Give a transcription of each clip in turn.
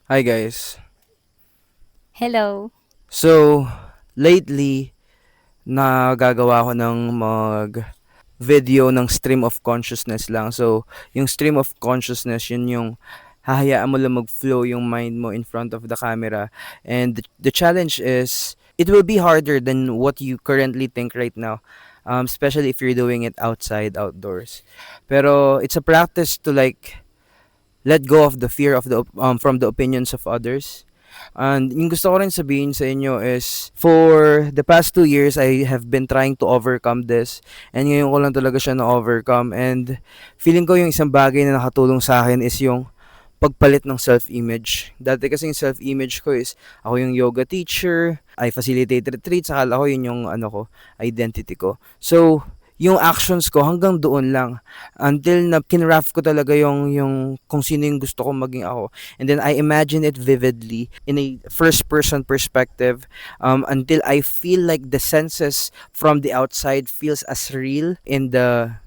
Hi guys. Hello. So, lately nagagawa ko ng video ng stream of consciousness lang. So, yung stream of consciousness, yun yung hahayaan mo lang mag-flow yung mind mo in front of the camera. And the challenge is, it will be harder than what you currently think right now. Especially if you're doing it outdoors. Pero it's a practice to like let go of the fear of from the opinions of others. And yung gusto ko rin sabihin sa inyo is, for the past 2 years, I have been trying to overcome this. And ngayon ko lang talaga siya na-overcome. And feeling ko yung isang bagay na nakatulong sa akin is yung pagpalit ng self-image. Dati kasi yung self-image ko is, ako yung yoga teacher, I facilitate retreats, akala ko yun yung identity ko. So, yung actions ko hanggang doon lang until na kinraft ko talaga yung kung sino yung gusto kong maging ako, and then I imagine it vividly in a first person perspective, until I feel like the senses from the outside feels as real in the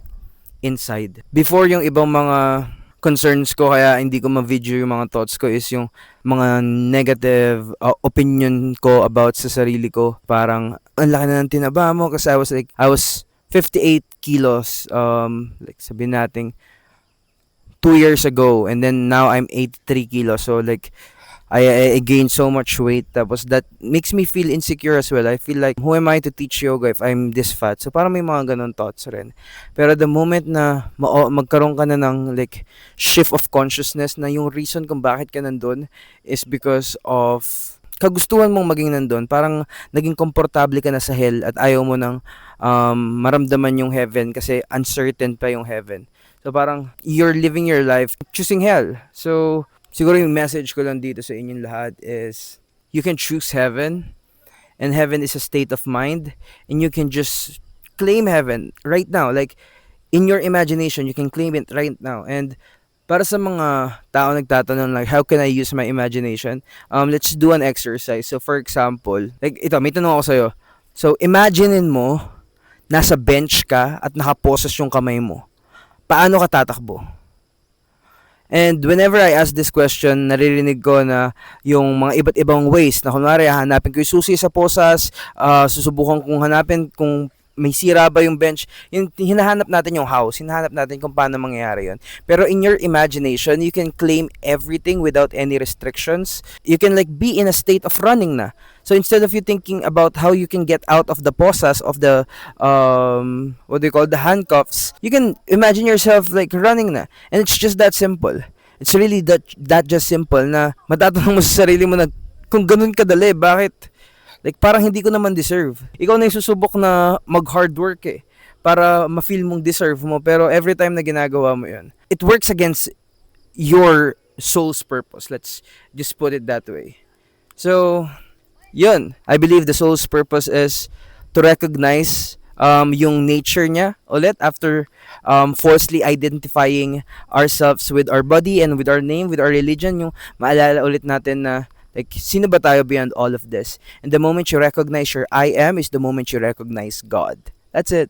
inside. Before, yung ibang mga concerns ko kaya hindi ko ma-video yung mga thoughts ko is yung mga negative opinion ko about sa sarili ko. Parang, ang laki na ng tinaba mo, kasi I was 58 kilos, like sabihin natin 2 years ago, and then now I'm 83 kilos. So like, I gained so much weight, tapos that makes me feel insecure as well. I feel like, who am I to teach yoga if I'm this fat? So parang may mga ganun thoughts rin. Pero the moment na magkaroon ka na ng like shift of consciousness na yung reason kung bakit ka nandun is because of kagustuhan mong maging nandun, parang naging komportable ka na sa hell at ayaw mo nang maramdaman yung heaven kasi uncertain pa yung heaven. So parang you're living your life choosing hell. So siguro yung message ko lang dito sa inyong lahat is, you can choose heaven, and heaven is a state of mind, and you can just claim heaven right now. Like, in your imagination, you can claim it right now. And para sa mga tao nagtatanong like, how can I use my imagination? Let's do an exercise. So for example, like ito, may tanong ako sa'yo. So imaginein mo, nasa bench ka at nakaposes yung kamay mo. Paano ka tatakbo? And whenever I ask this question, naririnig ko na yung mga iba't ibang ways na kunwari hanapin ko yung susi sa posas, susubukan kong hanapin kung may sira ba yung bench. Yung hinahanap natin yung house, hinahanap natin kung paano mangyayari yun. Pero in your imagination, you can claim everything without any restrictions. You can like be in a state of running na. So instead of you thinking about how you can get out of the posas of the what do you call the handcuffs, you can imagine yourself like running na. And it's just that simple. It's really that just simple na matatanong mo sa sarili mo na, kung ganun kadali, bakit? Like, parang hindi ko naman deserve. Ikaw na yung susubok na mag-hard work para ma-feel mong deserve mo. Pero every time na ginagawa mo yun, it works against your soul's purpose. Let's just put it that way. So, yun. I believe the soul's purpose is to recognize yung nature niya ulit after falsely identifying ourselves with our body and with our name, with our religion. Yung maalala ulit natin na like, sino ba tayo beyond all of this? And the moment you recognize your I am is the moment you recognize God. That's it.